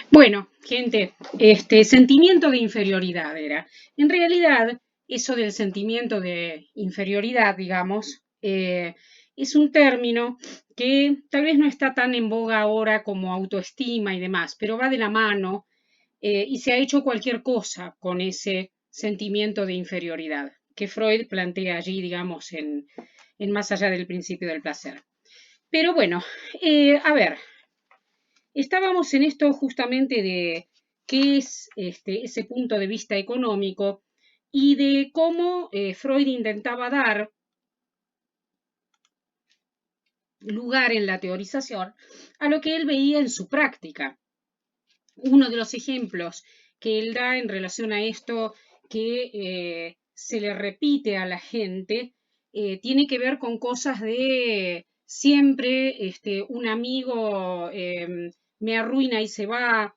Bueno, gente, sentimiento de inferioridad era. En realidad, eso del sentimiento de inferioridad, digamos, es un término que tal vez no está tan en boga ahora como autoestima y demás, pero va de la mano y se ha hecho cualquier cosa con ese sentimiento de inferioridad que Freud plantea allí, digamos, en Más allá del principio del placer. Pero bueno, a ver, estábamos en esto justamente de qué es ese punto de vista económico y de cómo Freud intentaba dar lugar en la teorización a lo que él veía en su práctica. Uno de los ejemplos que él da en relación a esto que se le repite a la gente tiene que ver con cosas de siempre un amigo me arruina y se va,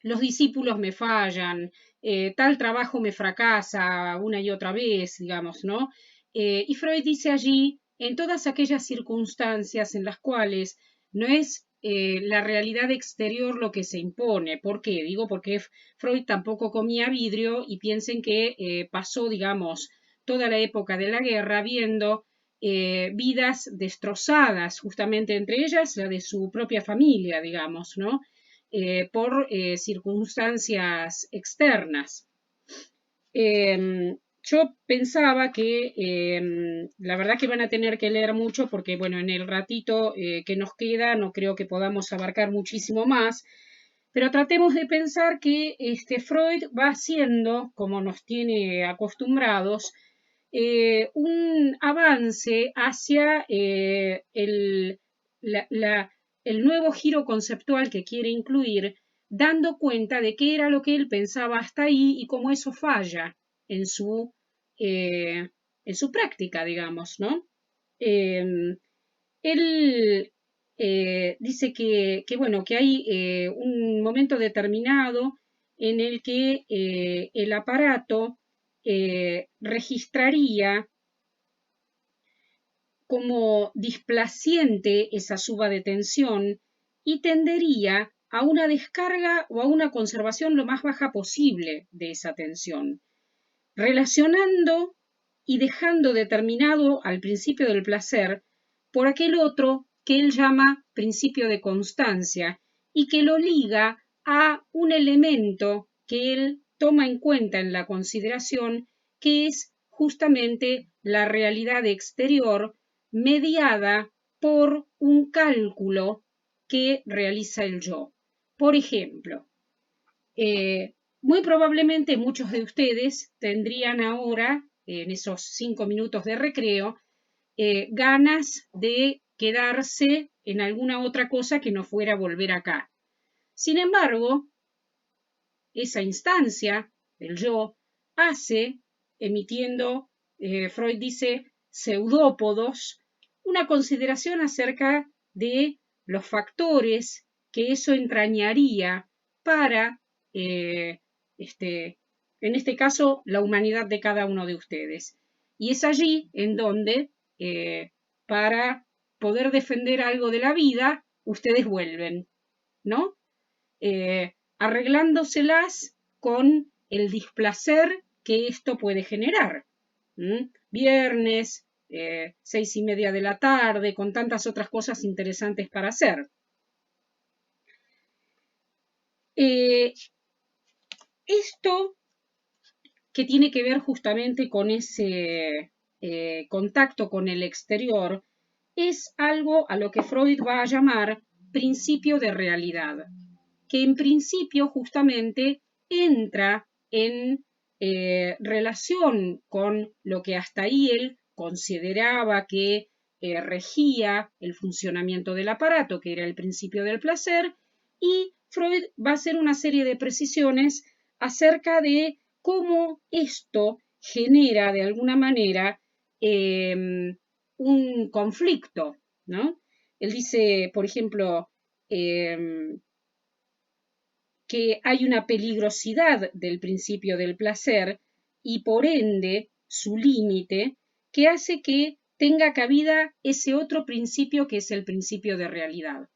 los discípulos me fallan, tal trabajo me fracasa una y otra vez, digamos, ¿no? Y Freud dice allí, en todas aquellas circunstancias en las cuales no es la realidad exterior lo que se impone. ¿Por qué? Digo porque Freud tampoco comía vidrio y piensen que pasó, digamos, toda la época de la guerra viendo vidas destrozadas, justamente entre ellas la de su propia familia, digamos, ¿no? Por circunstancias externas. Yo pensaba que la verdad que van a tener que leer mucho porque, bueno, en el ratito que nos queda no creo que podamos abarcar muchísimo más, pero tratemos de pensar que Freud va haciendo, como nos tiene acostumbrados, un avance hacia el nuevo giro conceptual que quiere incluir, dando cuenta de qué era lo que él pensaba hasta ahí y cómo eso falla en eh, en su práctica, digamos, ¿no? Él dice bueno, que hay un momento determinado en el que el aparato registraría como displaciente esa suba de tensión y tendería a una descarga o a una conservación lo más baja posible de esa tensión, relacionando y dejando determinado al principio del placer por aquel otro que él llama principio de constancia y que lo liga a un elemento que él toma en cuenta en la consideración, que es justamente la realidad exterior mediada por un cálculo que realiza el yo. Por ejemplo, muy probablemente muchos de ustedes tendrían ahora, en esos 5 minutos de recreo, ganas de quedarse en alguna otra cosa que no fuera volver acá. Sin embargo, esa instancia del yo hace, emitiendo, Freud dice, pseudópodos, una consideración acerca de los factores que eso entrañaría para, en este caso, la humanidad de cada uno de ustedes. Y es allí en donde, para poder defender algo de la vida, ustedes vuelven, ¿no? Arreglándoselas con el displacer que esto puede generar. Viernes, 6:30 de la tarde, con tantas otras cosas interesantes para hacer. Esto que tiene que ver justamente con ese contacto con el exterior es algo a lo que Freud va a llamar principio de realidad, que en principio justamente entra en relación con lo que hasta ahí él consideraba que regía el funcionamiento del aparato, que era el principio del placer, y Freud va a hacer una serie de precisiones acerca de cómo esto genera de alguna manera un conflicto, ¿no? Él dice, por ejemplo, que hay una peligrosidad del principio del placer y por ende su límite que hace que tenga cabida ese otro principio que es el principio de realidad.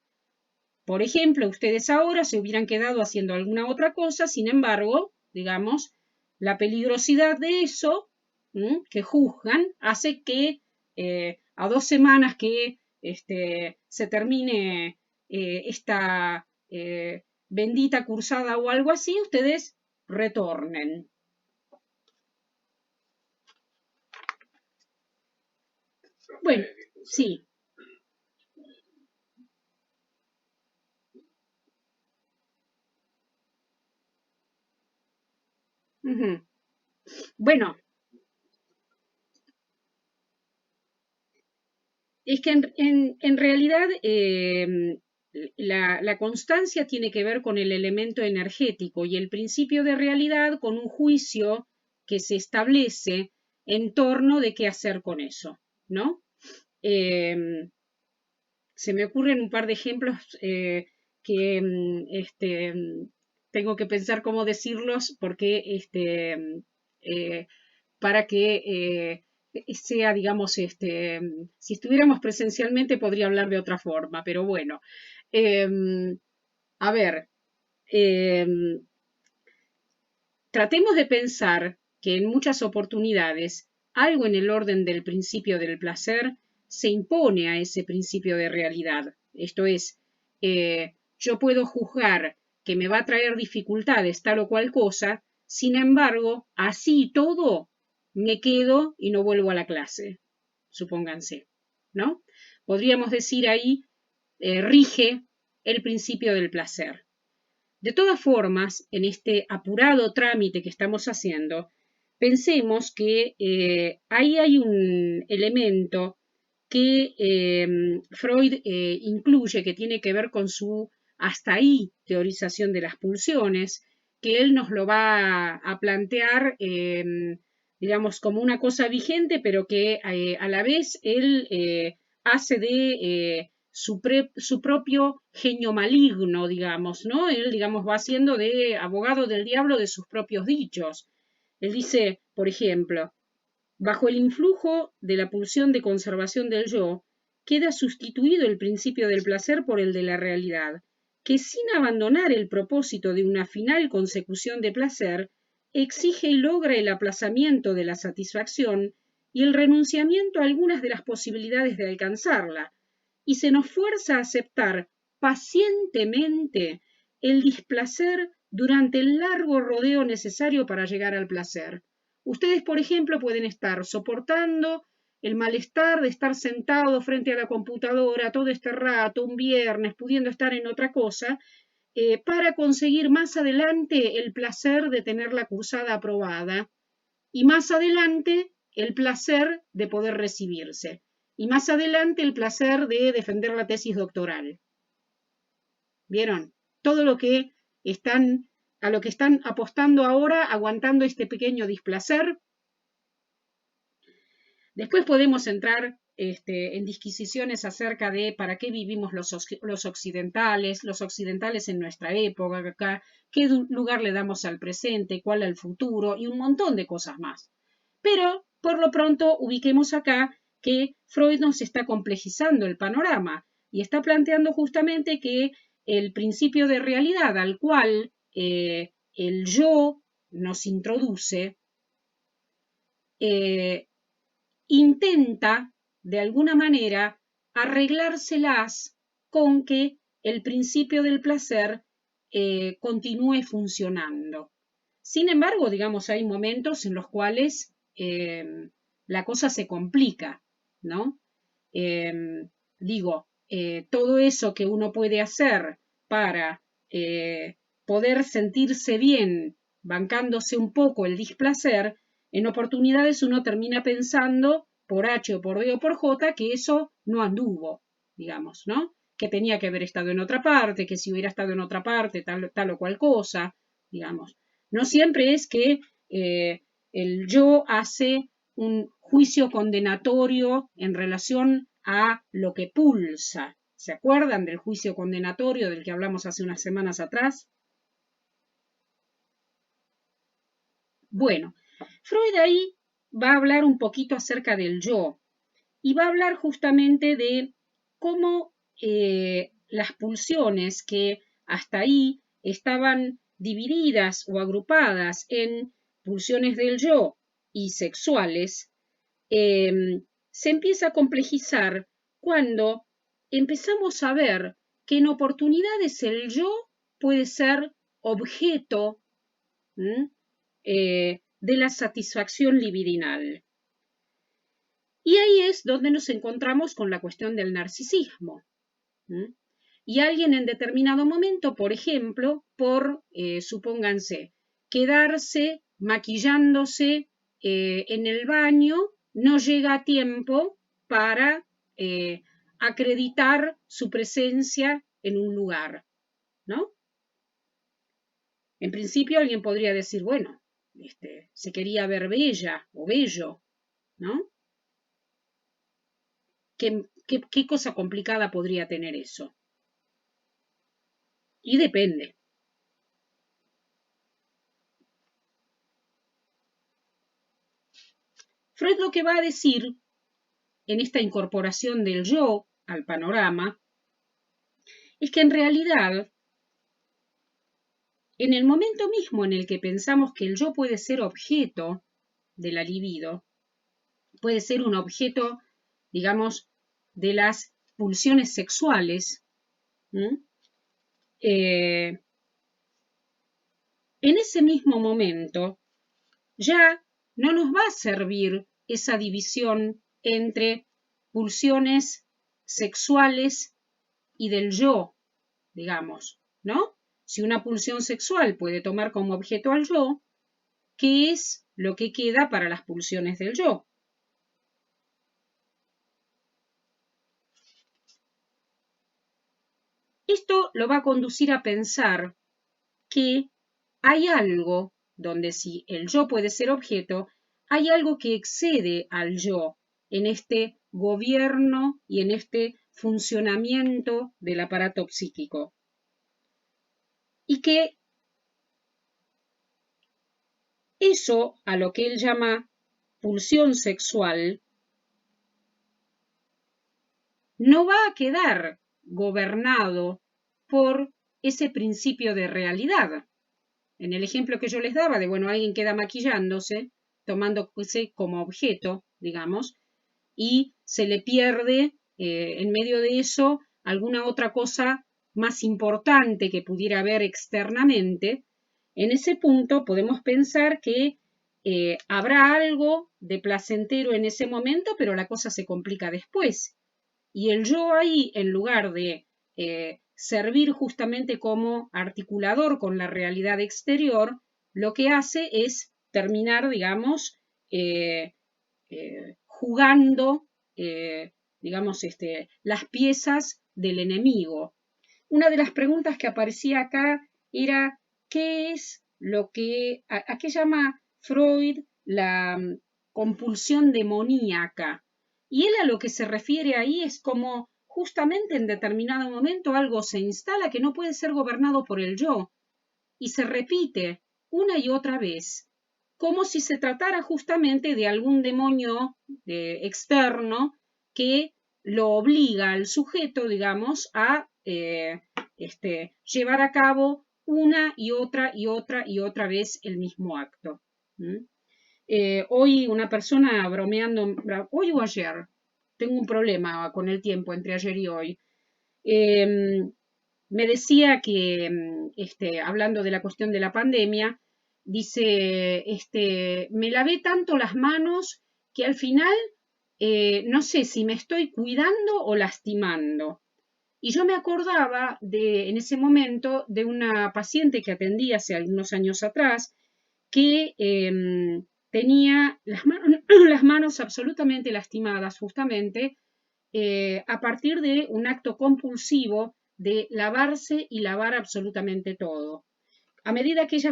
Por ejemplo, ustedes ahora se hubieran quedado haciendo alguna otra cosa, sin embargo, digamos, la peligrosidad de eso, que juzgan, hace que a 2 semanas que se termine esta bendita cursada o algo así, ustedes retornen. Bueno, sí. Uh-huh. Bueno, es que en realidad la constancia tiene que ver con el elemento energético y el principio de realidad con un juicio que se establece en torno de qué hacer con eso, ¿no? Se me ocurren un par de ejemplos que tengo que pensar cómo decirlos porque para que sea, digamos, si estuviéramos presencialmente podría hablar de otra forma, pero bueno. A ver, eh, tratemos de pensar que en muchas oportunidades algo en el orden del principio del placer se impone a ese principio de realidad. Esto es, yo puedo juzgar que me va a traer dificultades tal o cual cosa, sin embargo, así todo me quedo y no vuelvo a la clase, supónganse, ¿no? Podríamos decir ahí, rige el principio del placer. De todas formas, en este apurado trámite que estamos haciendo, pensemos que ahí hay un elemento que Freud incluye, que tiene que ver con su hasta ahí teorización de las pulsiones, que él nos lo va a plantear, digamos, como una cosa vigente, pero que a la vez él hace de su propio genio maligno, digamos, ¿no? Él, digamos, va siendo de abogado del diablo de sus propios dichos. Él dice, por ejemplo, bajo el influjo de la pulsión de conservación del yo, queda sustituido el principio del placer por el de la realidad, que sin abandonar el propósito de una final consecución de placer, exige y logra el aplazamiento de la satisfacción y el renunciamiento a algunas de las posibilidades de alcanzarla, y se nos fuerza a aceptar pacientemente el displacer durante el largo rodeo necesario para llegar al placer. Ustedes, por ejemplo, pueden estar soportando el malestar de estar sentado frente a la computadora todo este rato, un viernes, pudiendo estar en otra cosa, para conseguir más adelante el placer de tener la cursada aprobada y más adelante el placer de poder recibirse y más adelante el placer de defender la tesis doctoral. ¿Vieron? Todo lo que están, a lo que están apostando ahora, aguantando este pequeño displacer. Después podemos entrar en disquisiciones acerca de para qué vivimos los occidentales en nuestra época, acá, qué lugar le damos al presente, cuál al futuro y un montón de cosas más. Pero, por lo pronto, ubiquemos acá que Freud nos está complejizando el panorama y está planteando justamente que el principio de realidad al cual el yo nos introduce intenta, de alguna manera, arreglárselas con que el principio del placer continúe funcionando. Sin embargo, digamos, hay momentos en los cuales la cosa se complica, ¿no? Todo eso que uno puede hacer para poder sentirse bien bancándose un poco el displacer, en oportunidades uno termina pensando por H o por B o por J que eso no anduvo, digamos, ¿no? Que tenía que haber estado en otra parte, que si hubiera estado en otra parte, tal o cual cosa, digamos. No siempre es que el yo hace un juicio condenatorio en relación a lo que pulsa. ¿Se acuerdan del juicio condenatorio del que hablamos hace unas semanas atrás? Bueno, Freud ahí va a hablar un poquito acerca del yo y va a hablar justamente de cómo las pulsiones que hasta ahí estaban divididas o agrupadas en pulsiones del yo y sexuales, se empieza a complejizar cuando empezamos a ver que en oportunidades el yo puede ser objeto de la satisfacción libidinal. Y ahí es donde nos encontramos con la cuestión del narcisismo. Y alguien en determinado momento, por ejemplo, supónganse, quedarse maquillándose en el baño, no llega a tiempo para acreditar su presencia en un lugar, ¿no? En principio alguien podría decir, bueno, se quería ver bella o bello, ¿no? ¿Qué cosa complicada podría tener eso? Y depende. Freud lo que va a decir en esta incorporación del yo al panorama es que en realidad, en el momento mismo en el que pensamos que el yo puede ser objeto de la libido, puede ser un objeto, digamos, de las pulsiones sexuales, en ese mismo momento ya no nos va a servir esa división entre pulsiones sexuales y del yo, digamos, ¿no? Si una pulsión sexual puede tomar como objeto al yo, ¿qué es lo que queda para las pulsiones del yo? Esto lo va a conducir a pensar que hay algo donde si el yo puede ser objeto, hay algo que excede al yo en este gobierno y en este funcionamiento del aparato psíquico. Y que eso, a lo que él llama pulsión sexual, no va a quedar gobernado por ese principio de realidad. En el ejemplo que yo les daba de, bueno, alguien queda maquillándose, tomándose como objeto, digamos, y se le pierde en medio de eso alguna otra cosa más importante que pudiera haber externamente, en ese punto podemos pensar que habrá algo de placentero en ese momento, pero la cosa se complica después. Y el yo ahí, en lugar de servir justamente como articulador con la realidad exterior, lo que hace es terminar, digamos, jugando, digamos, las piezas del enemigo. Una de las preguntas que aparecía acá era, ¿qué es lo que, a qué llama Freud la compulsión demoníaca? Y él a lo que se refiere ahí es como justamente en determinado momento algo se instala que no puede ser gobernado por el yo y se repite una y otra vez, como si se tratara justamente de algún demonio externo que lo obliga al sujeto, digamos, a llevar a cabo una y otra y otra y otra vez el mismo acto. Hoy una persona bromeando, hoy o ayer, tengo un problema con el tiempo entre ayer y hoy, me decía que, hablando de la cuestión de la pandemia, dice, me lavé tanto las manos que al final no sé si me estoy cuidando o lastimando. Y yo me acordaba en ese momento de una paciente que atendí hace algunos años atrás que tenía las manos absolutamente lastimadas justamente a partir de un acto compulsivo de lavarse y lavar absolutamente todo. A medida que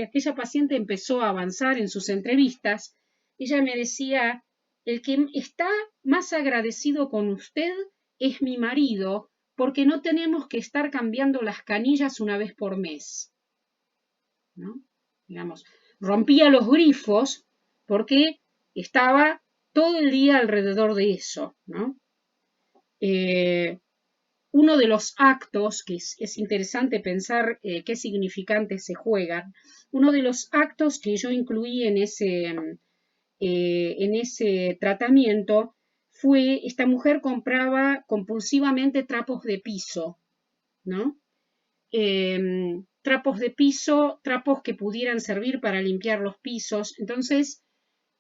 aquella paciente empezó a avanzar en sus entrevistas, ella me decía, el que está más agradecido con usted es mi marido, porque no tenemos que estar cambiando las canillas una vez por mes. ¿No? Digamos, rompía los grifos porque estaba todo el día alrededor de eso, ¿no? Uno de los actos, que es interesante pensar qué significantes se juegan, uno de los actos que yo incluí en ese tratamiento fue, esta mujer compraba compulsivamente trapos de piso, ¿no? Trapos de piso, trapos que pudieran servir para limpiar los pisos. Entonces,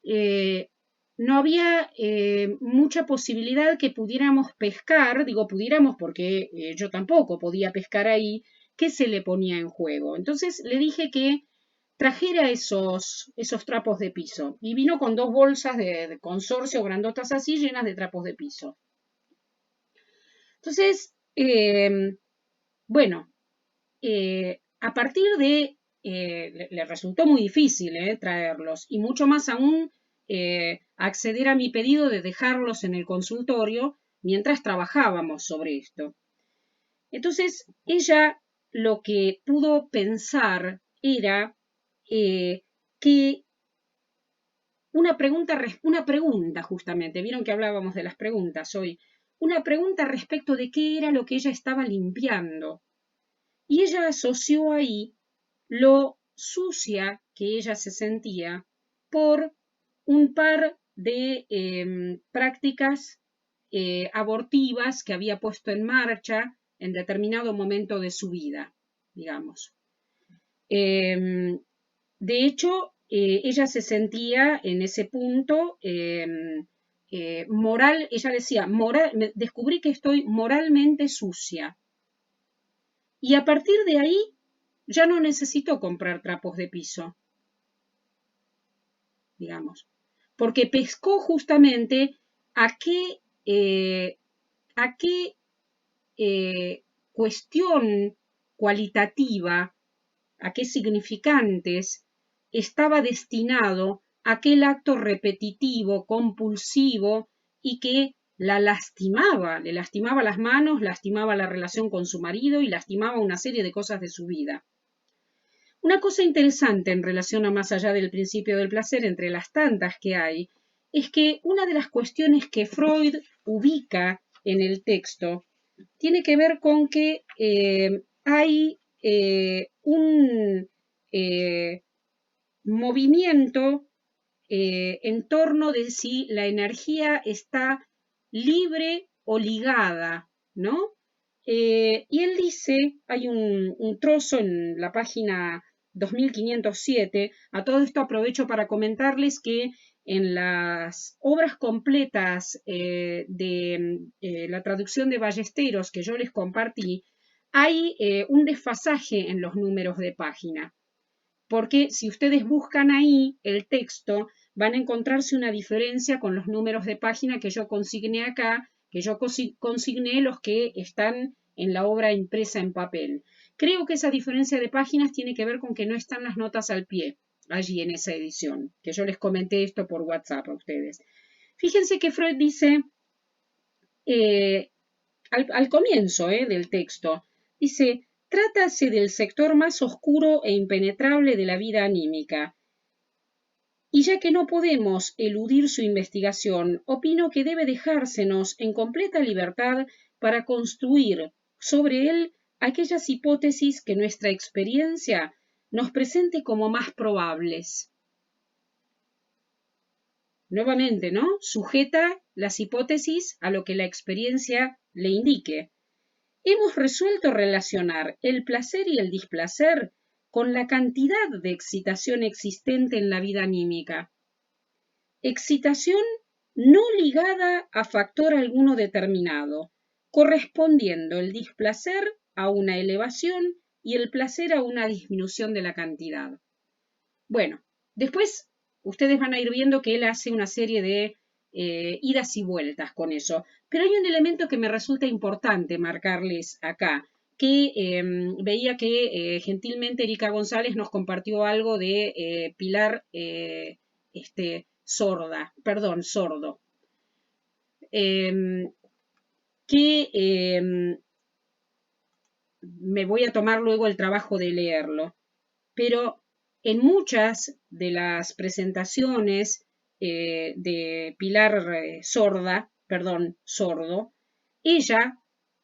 no había mucha posibilidad que pudiéramos pescar, digo pudiéramos porque yo tampoco podía pescar ahí, qué se le ponía en juego. Entonces le dije que trajera esos trapos de piso y vino con 2 bolsas de consorcio grandotas así llenas de trapos de piso. Entonces, bueno, a partir de, le resultó muy difícil traerlos y mucho más aún acceder a mi pedido de dejarlos en el consultorio mientras trabajábamos sobre esto. Entonces, ella lo que pudo pensar era que una pregunta justamente, vieron que hablábamos de las preguntas hoy, una pregunta respecto de qué era lo que ella estaba limpiando. Y ella asoció ahí lo sucia que ella se sentía por un par de prácticas abortivas que había puesto en marcha en determinado momento de su vida, digamos. De hecho, ella se sentía en ese punto moral, ella decía, descubrí que estoy moralmente sucia. Y a partir de ahí ya no necesitó comprar trapos de piso, digamos, porque pescó justamente a qué cuestión cualitativa, a qué significantes estaba destinado aquel acto repetitivo, compulsivo y que la lastimaba, le lastimaba las manos, lastimaba la relación con su marido y lastimaba una serie de cosas de su vida. Una cosa interesante en relación a más allá del principio del placer, entre las tantas que hay, es que una de las cuestiones que Freud ubica en el texto tiene que ver con que hay un movimiento en torno de si la energía está libre o ligada, ¿no? Y él dice, hay un trozo en la página 2507, a todo esto aprovecho para comentarles que en las obras completas de la traducción de Ballesteros que yo les compartí, hay un desfasaje en los números de página, porque si ustedes buscan ahí el texto, van a encontrarse una diferencia con los números de página que yo consigné acá, que yo consigné los que están en la obra impresa en papel. Creo que esa diferencia de páginas tiene que ver con que no están las notas al pie allí en esa edición, que yo les comenté esto por WhatsApp a ustedes. Fíjense que Freud dice, al comienzo del texto, dice, trátase del sector más oscuro e impenetrable de la vida anímica. Y ya que no podemos eludir su investigación, opino que debe dejársenos en completa libertad para construir sobre él aquellas hipótesis que nuestra experiencia nos presente como más probables. Nuevamente, ¿no? Sujeta las hipótesis a lo que la experiencia le indique. Hemos resuelto relacionar el placer y el displacer con la cantidad de excitación existente en la vida anímica. Excitación no ligada a factor alguno determinado, correspondiendo el displacer a una elevación y el placer a una disminución de la cantidad. Bueno, después ustedes van a ir viendo que él hace una serie de idas y vueltas con eso, pero hay un elemento que me resulta importante marcarles acá, que veía que gentilmente Erika González nos compartió algo de Pilar sordo, que me voy a tomar luego el trabajo de leerlo, pero en muchas de las presentaciones de Pilar Sordo, ella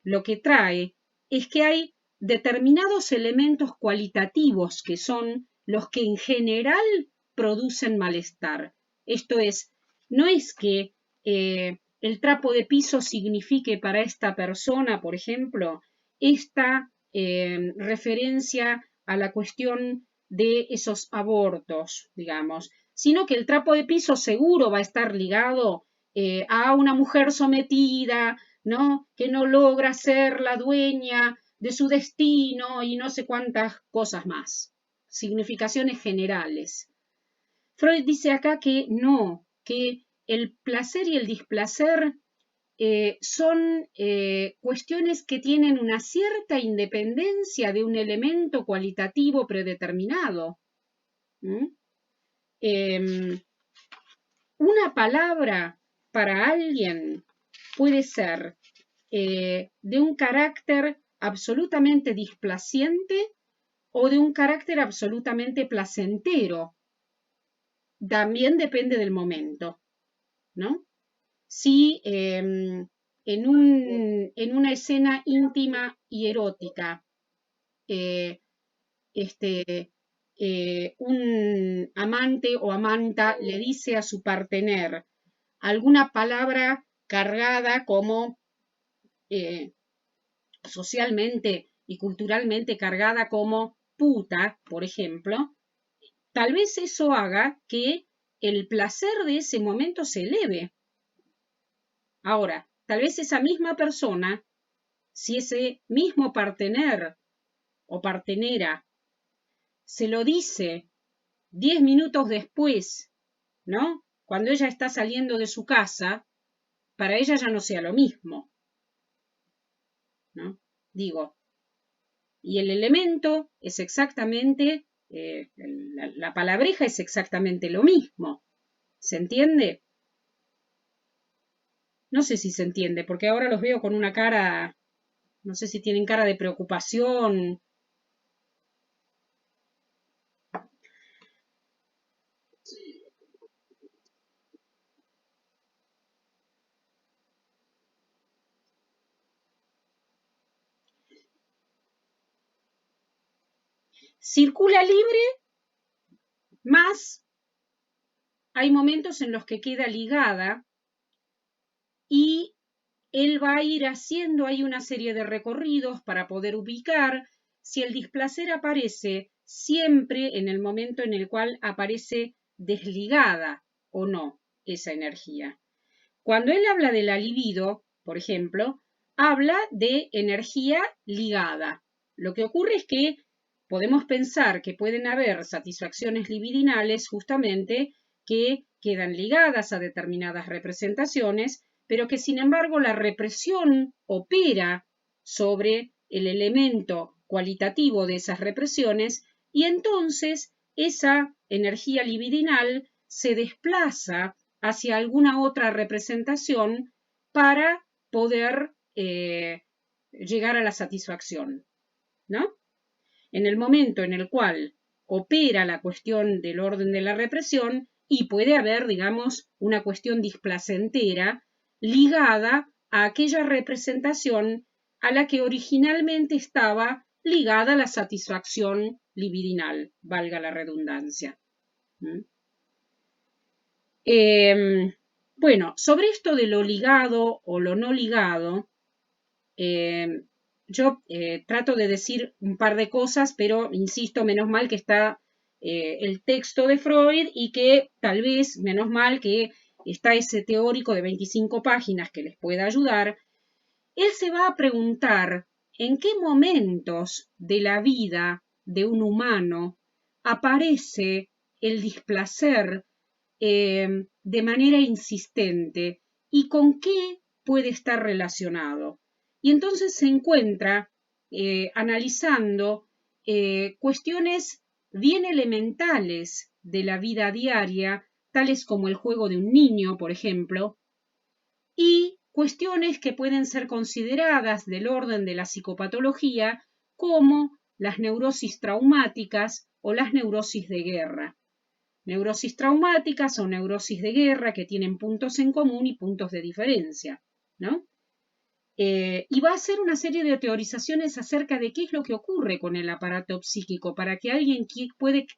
lo que trae es que hay determinados elementos cualitativos que son los que en general producen malestar. Esto es, no es que el trapo de piso signifique para esta persona, por ejemplo, esta referencia a la cuestión de esos abortos, digamos, sino que el trapo de piso seguro va a estar ligado a una mujer sometida, ¿no? Que no logra ser la dueña de su destino y no sé cuántas cosas más. Significaciones generales. Freud dice acá que no, que el placer y el displacer son cuestiones que tienen una cierta independencia de un elemento cualitativo predeterminado. Una palabra para alguien puede ser de un carácter absolutamente displaciente o de un carácter absolutamente placentero. También depende del momento, ¿no? Si en una escena íntima y erótica un amante o amanta le dice a su partener alguna palabra cargada como socialmente y culturalmente cargada como puta, por ejemplo, tal vez eso haga que el placer de ese momento se eleve. Ahora, tal vez esa misma persona, si ese mismo partener o partenera se lo dice 10 minutos después, ¿no? Cuando ella está saliendo de su casa, para ella ya no sea lo mismo, ¿no? Digo, y el elemento es exactamente, la palabreja es exactamente lo mismo. ¿Se entiende? No sé si se entiende, porque ahora los veo con una cara, no sé si tienen cara de preocupación. Circula libre, más hay momentos en los que queda ligada y él va a ir haciendo ahí una serie de recorridos para poder ubicar si el displacer aparece siempre en el momento en el cual aparece desligada o no esa energía. Cuando él habla de la libido, por ejemplo, habla de energía ligada. Lo que ocurre es que podemos pensar que pueden haber satisfacciones libidinales justamente que quedan ligadas a determinadas representaciones, pero que sin embargo la represión opera sobre el elemento cualitativo de esas represiones y entonces esa energía libidinal se desplaza hacia alguna otra representación para poder llegar a la satisfacción, ¿no? En el momento en el cual opera la cuestión del orden de la represión y puede haber, digamos, una cuestión displacentera ligada a aquella representación a la que originalmente estaba ligada la satisfacción libidinal, valga la redundancia. Bueno, sobre esto de lo ligado o lo no ligado, yo trato de decir un par de cosas, pero insisto, menos mal que está el texto de Freud y que tal vez, menos mal que está ese teórico de 25 páginas que les pueda ayudar. Él se va a preguntar en qué momentos de la vida de un humano aparece el displacer de manera insistente y con qué puede estar relacionado. Y entonces se encuentra analizando cuestiones bien elementales de la vida diaria, tales como el juego de un niño, por ejemplo, y cuestiones que pueden ser consideradas del orden de la psicopatología como las neurosis traumáticas o las neurosis de guerra. neurosis traumáticas o neurosis de guerra que tienen puntos en común y puntos de diferencia, ¿no? Y va a hacer una serie de teorizaciones acerca de qué es lo que ocurre con el aparato psíquico para que alguien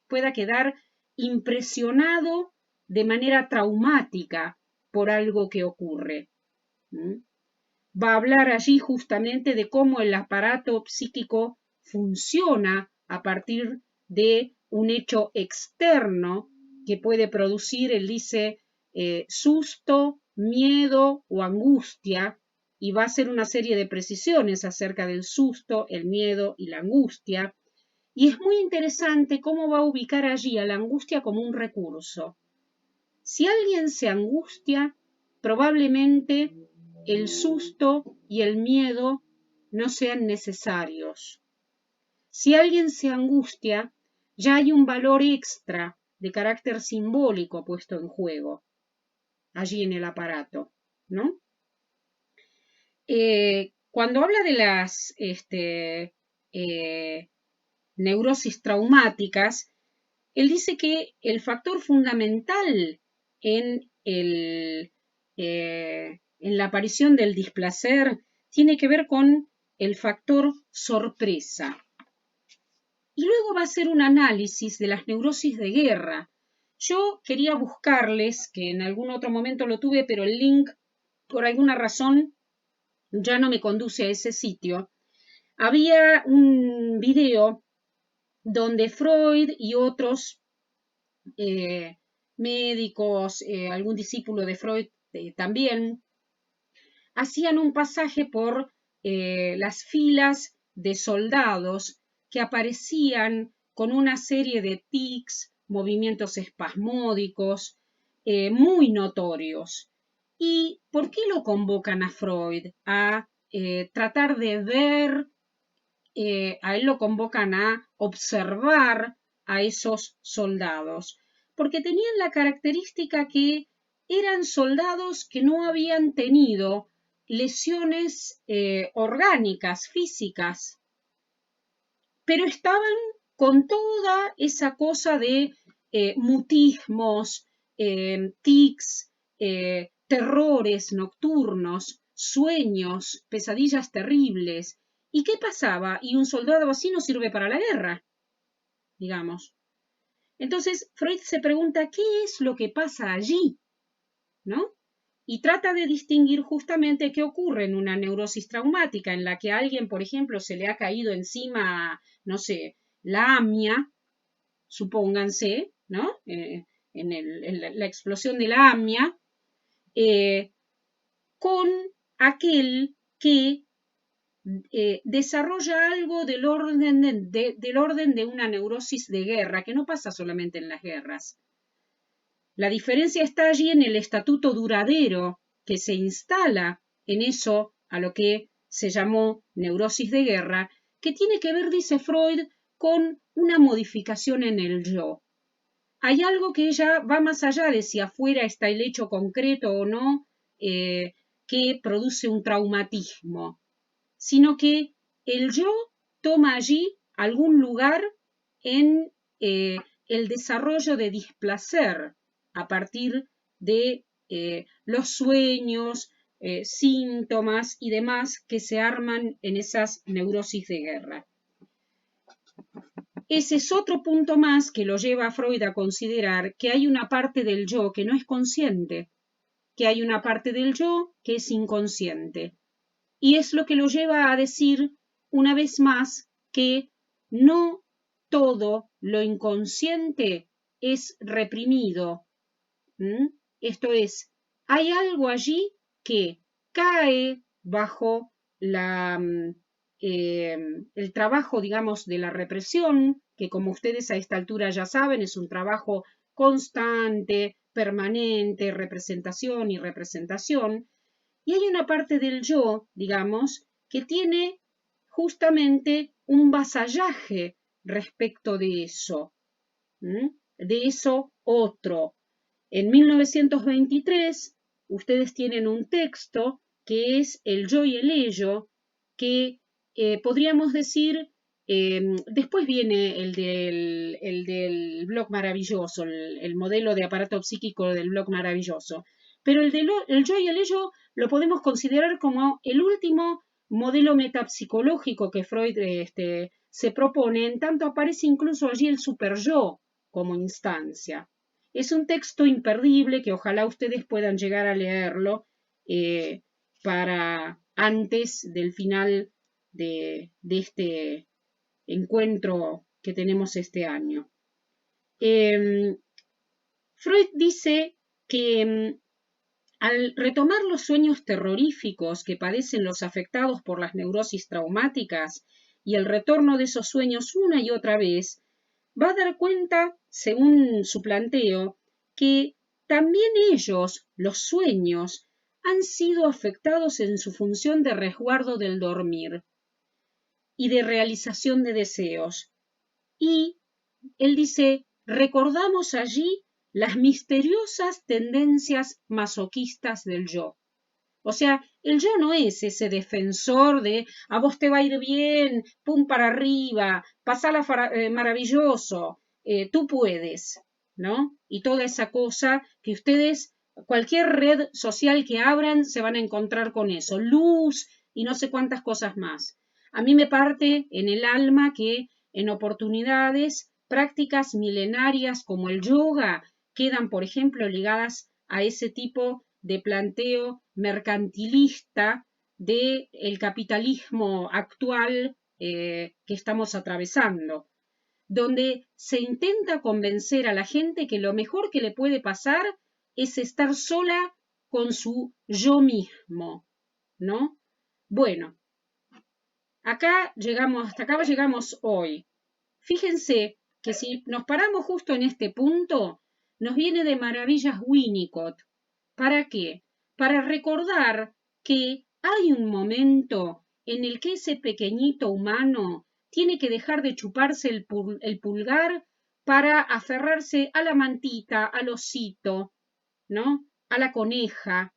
pueda quedar impresionado de manera traumática por algo que ocurre. Va a hablar allí justamente de cómo el aparato psíquico funciona a partir de un hecho externo que puede producir, él dice, susto, miedo o angustia, y va a hacer una serie de precisiones acerca del susto, el miedo y la angustia. Y es muy interesante cómo va a ubicar allí a la angustia como un recurso. Si alguien se angustia, probablemente el susto y el miedo no sean necesarios. Si alguien se angustia, ya hay un valor extra de carácter simbólico puesto en juego allí en el aparato, ¿no? Cuando habla de las neurosis traumáticas, él dice que el factor fundamental en, en la aparición del displacer tiene que ver con el factor sorpresa. Y luego va a hacer un análisis de las neurosis de guerra. Yo quería buscarles, que en algún otro momento lo tuve, pero el link, por alguna razón, ya no me conduce a ese sitio. Había un video donde Freud y otros médicos, algún discípulo de Freud también, hacían un pasaje por las filas de soldados que aparecían con una serie de tics, movimientos espasmódicos, muy notorios. ¿Y por qué lo convocan a Freud? A tratar de ver, a él lo convocan a observar a esos soldados, porque tenían la característica que eran soldados que no habían tenido lesiones orgánicas, físicas, pero estaban con toda esa cosa de mutismos, tics, terrores nocturnos, sueños, pesadillas terribles. ¿Y qué pasaba? Y un soldado así no sirve para la guerra, digamos. Entonces, Freud se pregunta, ¿qué es lo que pasa allí? ¿No? Y trata de distinguir justamente qué ocurre en una neurosis traumática en la que a alguien, por ejemplo, se le ha caído encima, no sé, la amia, supónganse, ¿no? La explosión de la amia, con aquel que desarrolla algo del orden de una neurosis de guerra, que no pasa solamente en las guerras. La diferencia está allí en el estatuto duradero que se instala en eso a lo que se llamó neurosis de guerra, que tiene que ver, dice Freud, con una modificación en el yo. Hay algo que ya va más allá de si afuera está el hecho concreto o no que produce un traumatismo, sino que el yo toma allí algún lugar en el desarrollo de displacer a partir de los sueños, síntomas y demás que se arman en esas neurosis de guerra. Ese es otro punto más que lo lleva a Freud a considerar que hay una parte del yo que no es consciente, que hay una parte del yo que es inconsciente. Y es lo que lo lleva a decir una vez más que no todo lo inconsciente es reprimido. Esto es, hay algo allí que cae bajo el trabajo, digamos, de la represión, que como ustedes a esta altura ya saben, es un trabajo constante, permanente, representación y representación. Y hay una parte del yo, digamos, que tiene justamente un vasallaje respecto de eso otro. En 1923, ustedes tienen un texto que es El yo y el ello, que podríamos decir Después viene el del bloc maravilloso, el modelo de aparato psíquico del bloc maravilloso. Pero el yo y el ello lo podemos considerar como el último modelo metapsicológico que Freud se propone, en tanto aparece incluso allí el superyo como instancia. Es un texto imperdible que ojalá ustedes puedan llegar a leerlo para antes del final de este encuentro que tenemos este año. Freud dice que al retomar los sueños terroríficos que padecen los afectados por las neurosis traumáticas y el retorno de esos sueños una y otra vez, va a dar cuenta, según su planteo, que también ellos, los sueños, han sido afectados en su función de resguardo del dormir y de realización de deseos. Y él dice, recordamos allí las misteriosas tendencias masoquistas del yo. O sea, el yo no es ese defensor de a vos te va a ir bien, pum para arriba, pasala maravilloso, tú puedes, ¿no? Y toda esa cosa que ustedes, cualquier red social que abran, se van a encontrar con eso, luz y no sé cuántas cosas más. A mí me parte en el alma que en oportunidades prácticas milenarias como el yoga quedan, por ejemplo, ligadas a ese tipo de planteo mercantilista del capitalismo actual que estamos atravesando, donde se intenta convencer a la gente que lo mejor que le puede pasar es estar sola con su yo mismo, ¿no? Bueno, hasta acá llegamos hoy. Fíjense que si nos paramos justo en este punto, nos viene de maravillas Winnicott. ¿Para qué? Para recordar que hay un momento en el que ese pequeñito humano tiene que dejar de chuparse el pulgar para aferrarse a la mantita, al osito, ¿no? A la coneja.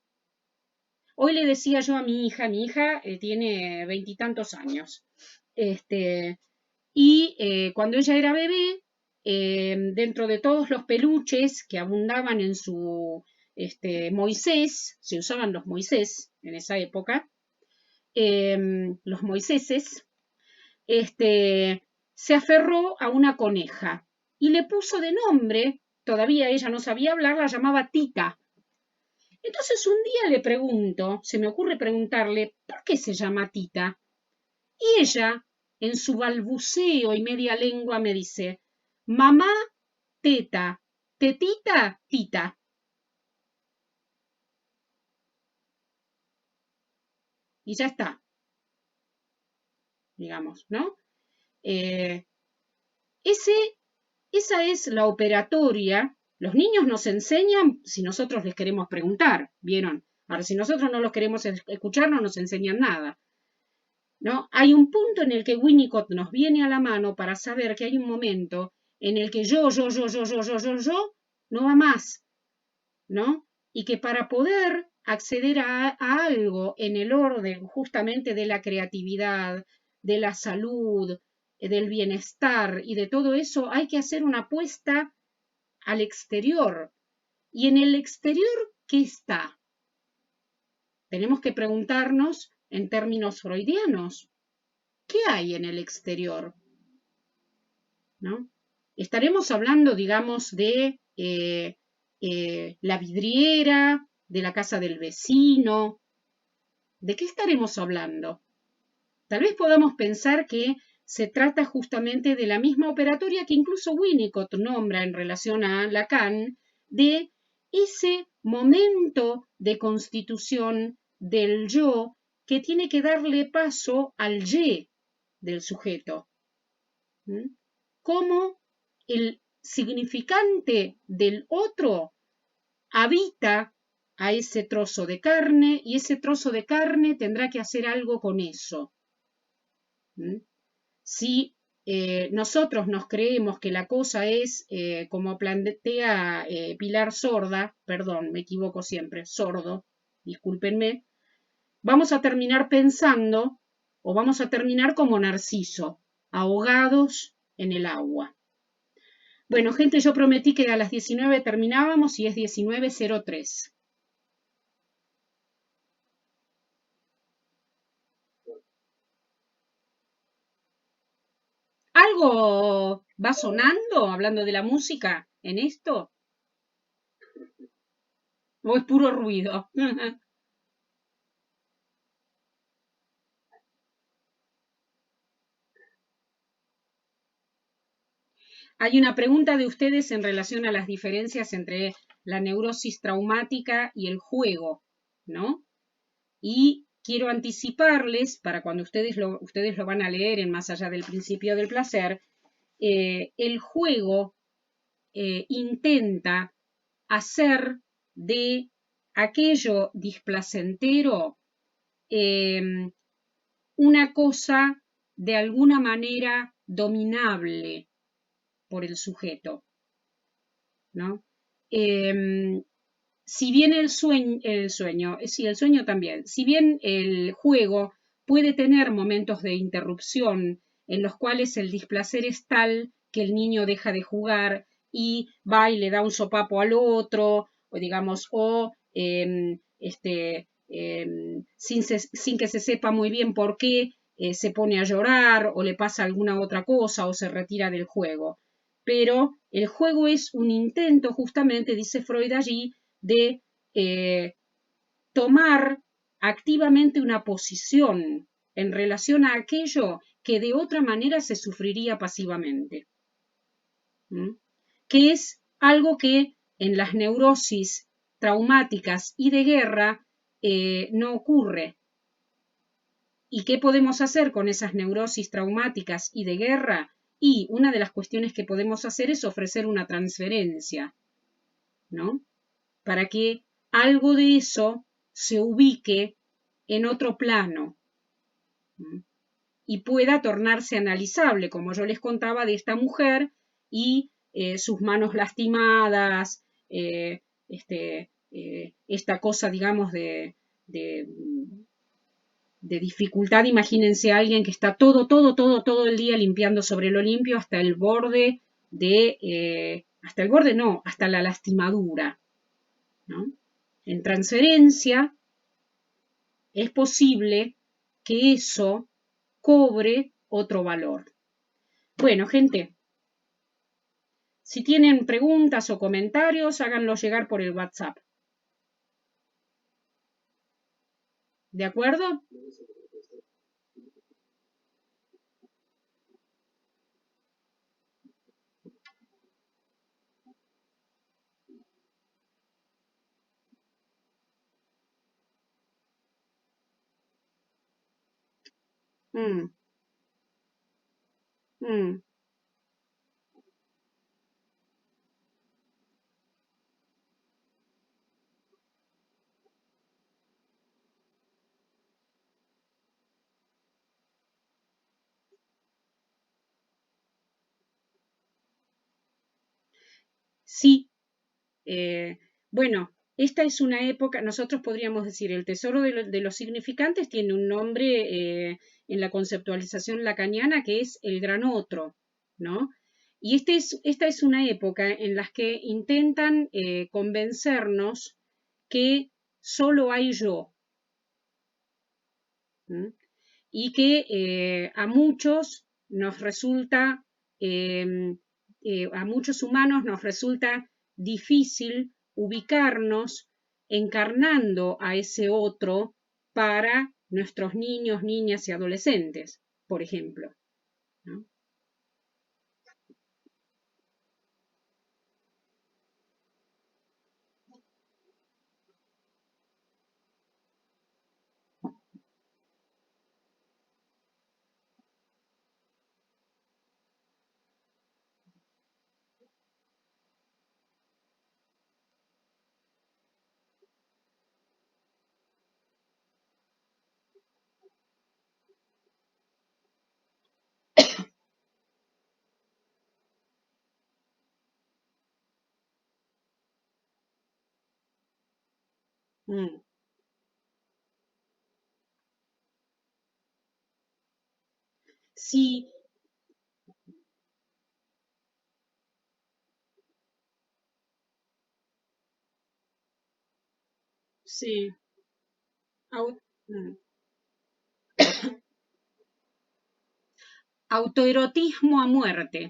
Hoy le decía yo a mi hija tiene 20 y tantos años, cuando ella era bebé, dentro de todos los peluches que abundaban en su Moisés, se usaban los Moisés en esa época, los Moiséses, se aferró a una coneja y le puso de nombre, todavía ella no sabía hablar, la llamaba Tita. Entonces un día le pregunto, se me ocurre preguntarle, ¿por qué se llama Tita? Y ella, en su balbuceo y media lengua, me dice, mamá, teta, tetita, tita. Y ya está, digamos, ¿no? Esa es la operatoria. Los niños nos enseñan si nosotros les queremos preguntar, ¿vieron? Ahora, si nosotros no los queremos escuchar, no nos enseñan nada, ¿no? Hay un punto en el que Winnicott nos viene a la mano para saber que hay un momento en el que yo no va más, ¿no? Y que para poder acceder a algo en el orden justamente de la creatividad, de la salud, del bienestar y de todo eso, hay que hacer una apuesta al exterior. ¿Y en el exterior qué está? Tenemos que preguntarnos en términos freudianos, ¿qué hay en el exterior? ¿No? Estaremos hablando, digamos, de la vidriera, de la casa del vecino. ¿De qué estaremos hablando? Tal vez podamos pensar que se trata justamente de la misma operatoria que incluso Winnicott nombra en relación a Lacan, de ese momento de constitución del yo que tiene que darle paso al ye del sujeto. Cómo el significante del otro habita a ese trozo de carne y ese trozo de carne tendrá que hacer algo con eso. Si nosotros nos creemos que la cosa es, como plantea Pilar Sorda, perdón, me equivoco siempre, Sordo, discúlpenme, vamos a terminar pensando o vamos a terminar como Narciso, ahogados en el agua. Bueno, gente, yo prometí que a las 19 terminábamos y es 19:03. ¿Algo va sonando hablando de la música en esto? ¿O es puro ruido? Hay una pregunta de ustedes en relación a las diferencias entre la neurosis traumática y el juego, ¿no? Y quiero anticiparles, para cuando ustedes lo van a leer en Más allá del principio del placer, el juego intenta hacer de aquello displacentero una cosa de alguna manera dominable por el sujeto, ¿no? Si bien sí, el sueño también, si bien el juego puede tener momentos de interrupción en los cuales el displacer es tal que el niño deja de jugar y va y le da un sopapo al otro, o digamos, sin que se sepa muy bien por qué, se pone a llorar o le pasa alguna otra cosa o se retira del juego. Pero el juego es un intento, justamente, dice Freud allí, de eh, tomar activamente una posición en relación a aquello que de otra manera se sufriría pasivamente. ¿Mm? Que es algo que en las neurosis traumáticas y de guerra no ocurre. ¿Y qué podemos hacer con esas neurosis traumáticas y de guerra? Y una de las cuestiones que podemos hacer es ofrecer una transferencia, ¿no? Para que algo de eso se ubique en otro plano y pueda tornarse analizable, como yo les contaba de esta mujer y sus manos lastimadas, esta cosa, digamos, de dificultad. Imagínense a alguien que está todo el día limpiando sobre lo limpio hasta el borde hasta el borde no, hasta la lastimadura, ¿no? En transferencia es posible que eso cobre otro valor. Bueno, gente, si tienen preguntas o comentarios, háganlos llegar por el WhatsApp. ¿De acuerdo? Mm, mm. Sí, eh, bueno, esta es una época, nosotros podríamos decir, el tesoro de los significantes tiene un nombre en la conceptualización lacaniana que es el gran otro, ¿no? Y esta es una época en la que intentan convencernos que solo hay yo, ¿m? Y que a muchos nos resulta, a muchos humanos nos resulta difícil ubicarnos encarnando a ese otro para nuestros niños, niñas y adolescentes, por ejemplo, ¿no? Mm. Sí, Sí. Au- mm. Autoerotismo a muerte.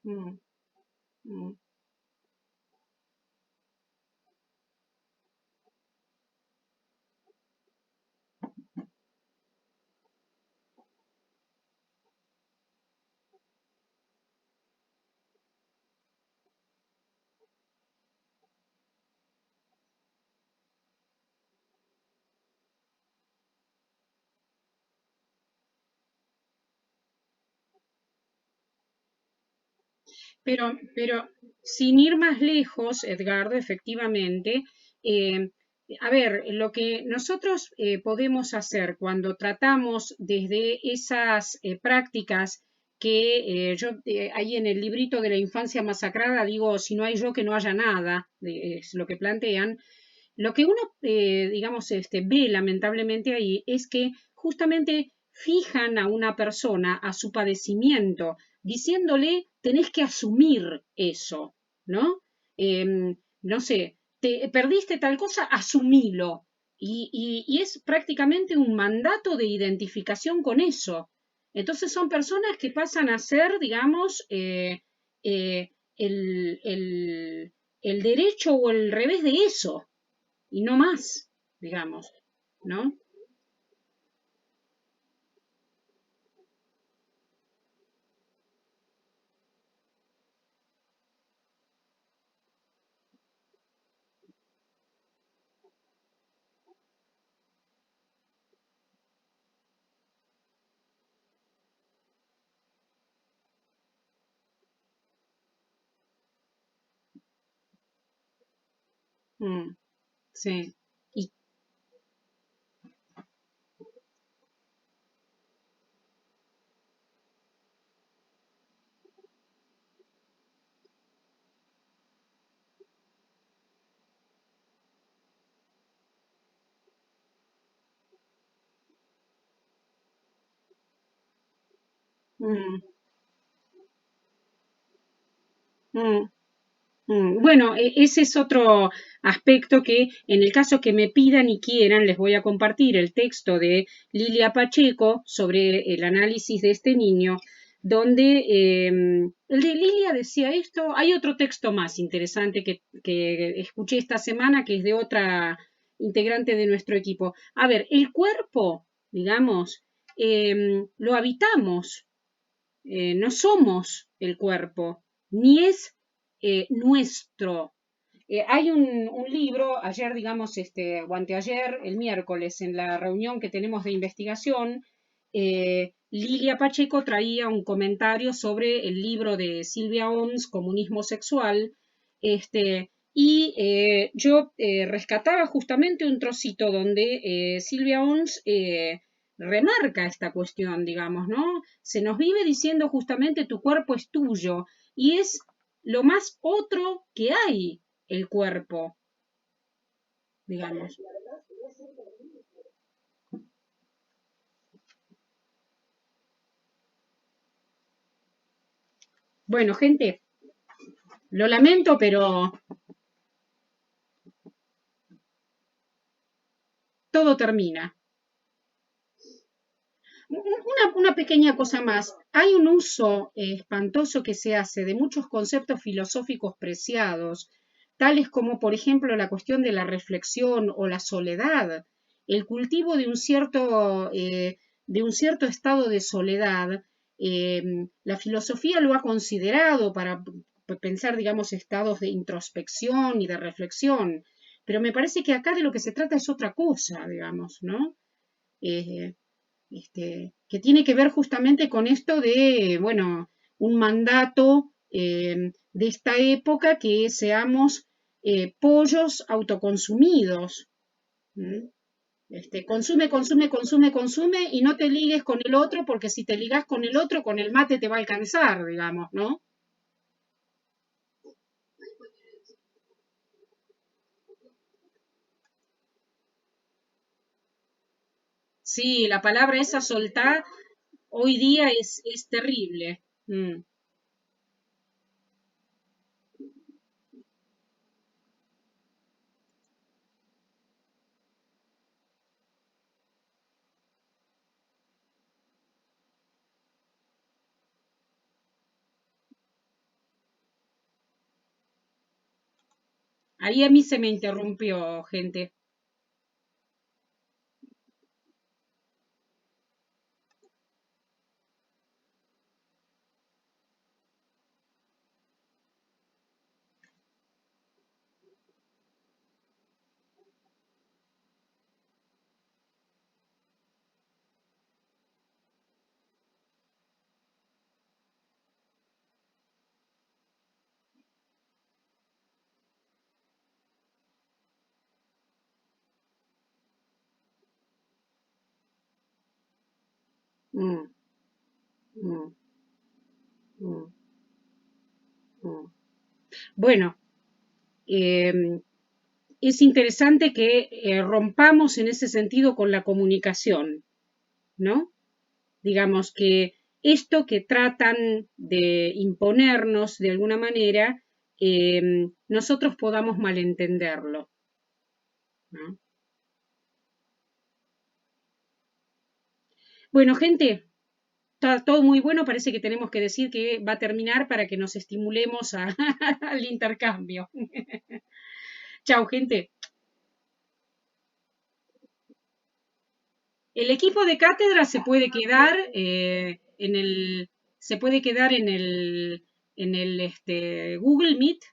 Mm, mm. Pero sin ir más lejos, Edgardo, efectivamente, eh, a ver, lo que nosotros podemos hacer cuando tratamos desde esas prácticas que yo ahí en el librito de la infancia masacrada digo, si no hay yo, que no haya nada, es lo que plantean, lo que uno, digamos, ve lamentablemente ahí es que justamente fijan a una persona a su padecimiento, diciéndole, tenés que asumir eso, ¿no? No sé, te perdiste tal cosa, asumilo. Y es prácticamente un mandato de identificación con eso. Entonces son personas que pasan a ser, digamos, el derecho o el revés de eso y no más, digamos, ¿no? Mm, sí. Y, mm, mm, Bueno, ese es otro aspecto que en el caso que me pidan y quieran, les voy a compartir el texto de Lilia Pacheco sobre el análisis de este niño, donde el de Lilia decía esto. Hay otro texto más interesante que escuché esta semana, que es de otra integrante de nuestro equipo. A ver, el cuerpo, digamos, lo habitamos, no somos el cuerpo, ni es nuestro. Hay un libro, ayer, digamos, o anteayer, el miércoles, en la reunión que tenemos de investigación, Lilia Pacheco traía un comentario sobre el libro de Silvia Oms, Comunismo Sexual, y yo rescataba justamente un trocito donde Silvia Oms remarca esta cuestión, digamos, ¿no? Se nos vive diciendo justamente tu cuerpo es tuyo y es lo más otro que hay el cuerpo, digamos. Bueno, gente, lo lamento, pero todo termina. Una pequeña cosa más. Hay un uso espantoso que se hace de muchos conceptos filosóficos preciados, tales como, por ejemplo, la cuestión de la reflexión o la soledad, el cultivo de un cierto estado de soledad. La filosofía lo ha considerado para pensar, digamos, estados de introspección y de reflexión, pero me parece que acá de lo que se trata es otra cosa, digamos, ¿no? Eh, que tiene que ver justamente con esto de, bueno, un mandato de esta época que seamos pollos autoconsumidos. ¿Mm? Consume, consume, consume, consume y no te ligues con el otro porque si te ligas con el otro, con el mate te va a alcanzar, digamos, ¿no? Sí, la palabra esa soltá hoy día es terrible. Mm. Ahí a mí se me interrumpió, gente. Mm, mm, mm, mm. Bueno, em, es interesante que rompamos en ese sentido con la comunicación, ¿no? Digamos que esto que tratan de imponernos de alguna manera, nosotros podamos malentenderlo, ¿no? Bueno, gente, está todo muy bueno. Parece que tenemos que decir que va a terminar para que nos estimulemos al intercambio. Chao, gente. El equipo de cátedra se puede quedar se puede quedar en el Google Meet